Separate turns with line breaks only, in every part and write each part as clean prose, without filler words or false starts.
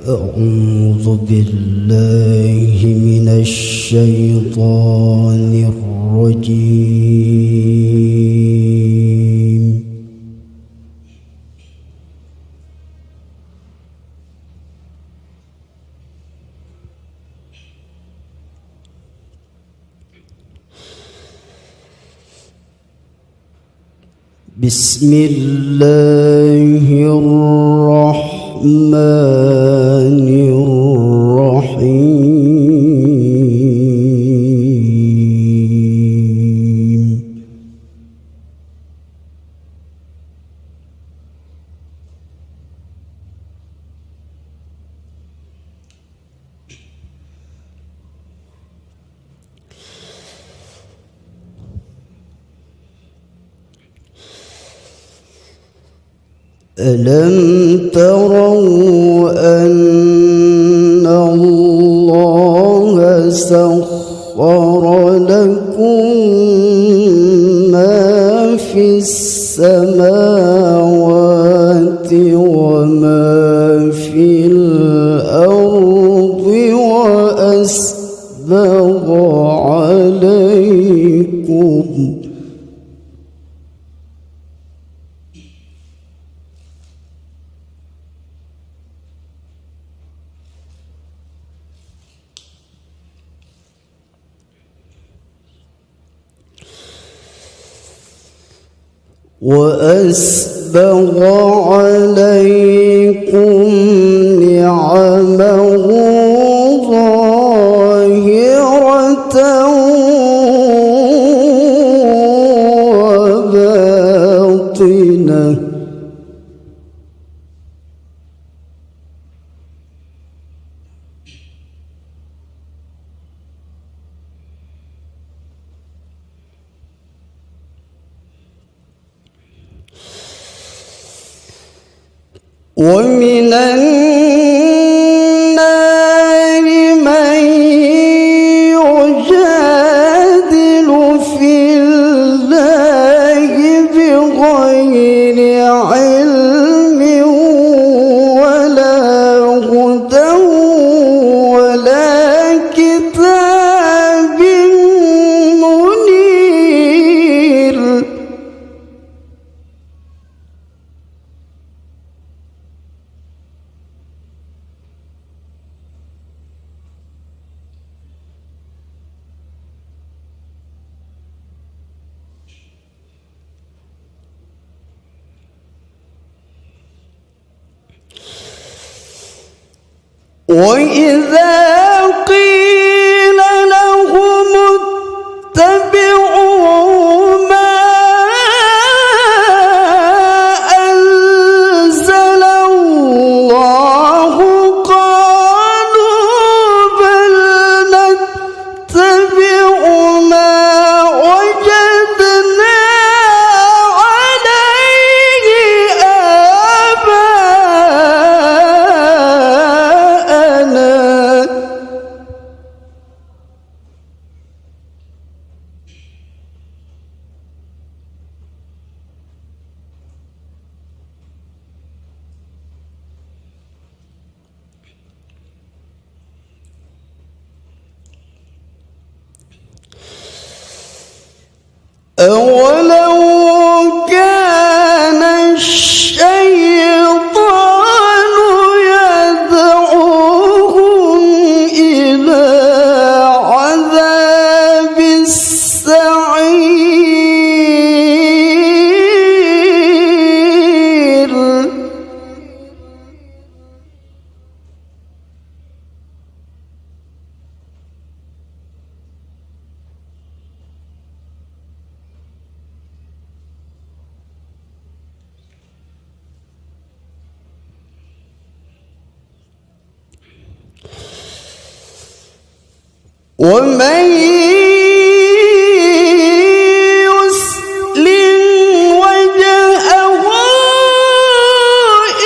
أعوذ بالله من الشيطان الرجيم. بسم الله الرحمن الرحيم. ألم تروا أن الله سخر لكم ما في السماوات وما في الأرض وأسبغ عليكم نعمه ظاهرة وباطنة ومن النار من يجادل في الله بغير علم ولا هدى ولا كتاب منير. وإذا قيل لهم اتبعوا ما أنزل الله قالوا بل نتبع ما وجدنا أولو كان الشيطان يدعوهم إلى عذاب السعير. ومن يسلم وجهه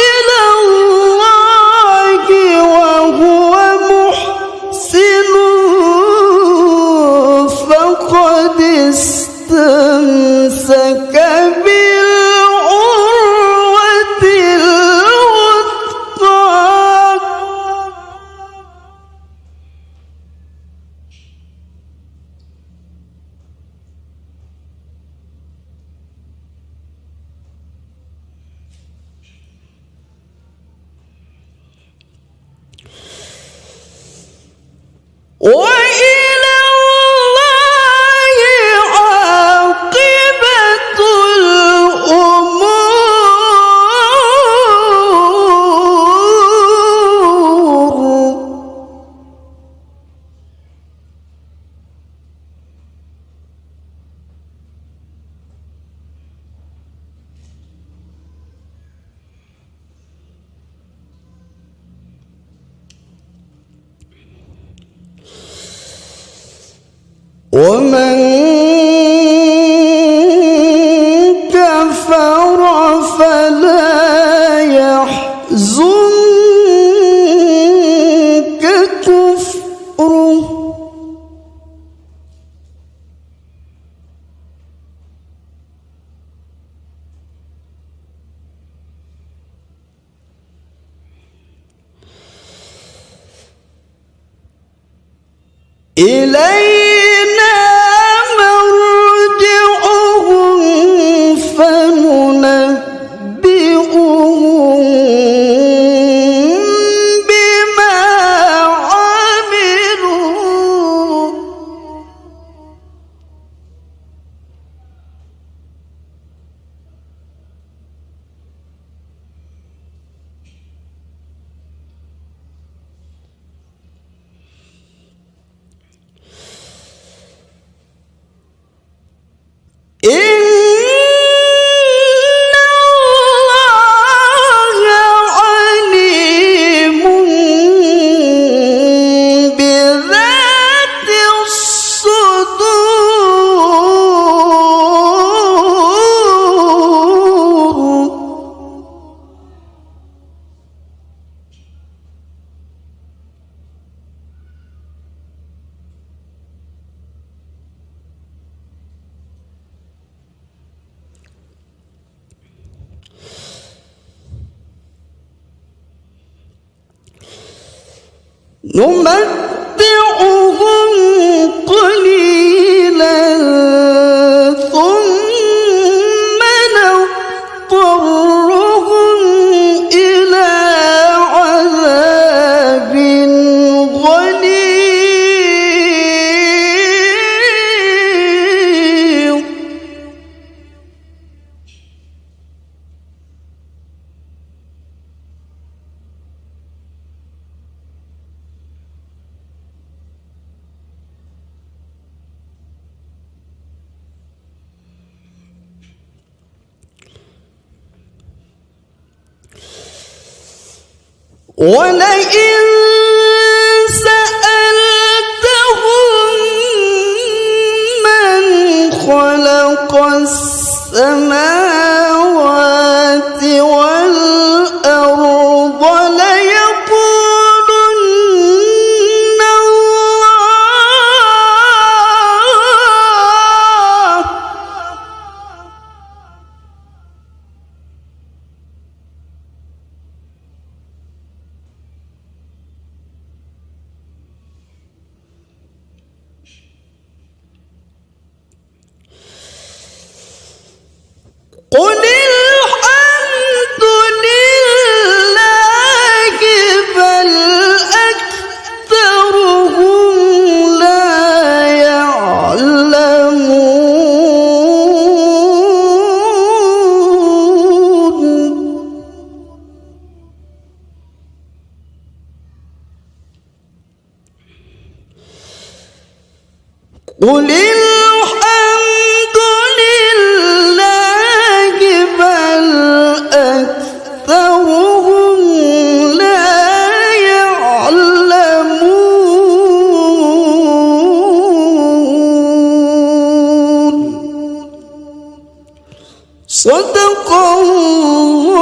إلى الله وهو محسن فقد استمسك بالعروة الوثقى ومن كفر فلا يحزنك كفره إلينا مرجعهم فننبئهم بما عملوا إن الله عليم بذات الصدور نمتعهم قليلا ثم نضطرهم إلى عذاب غليظ ولئن سألتهم من خلق السماوات والأرض ليقولن الله قل الحمد لله بل أكثرهم لا يعلمون قل الحمد لله بل أكثرهم لا يعلمون صدق الله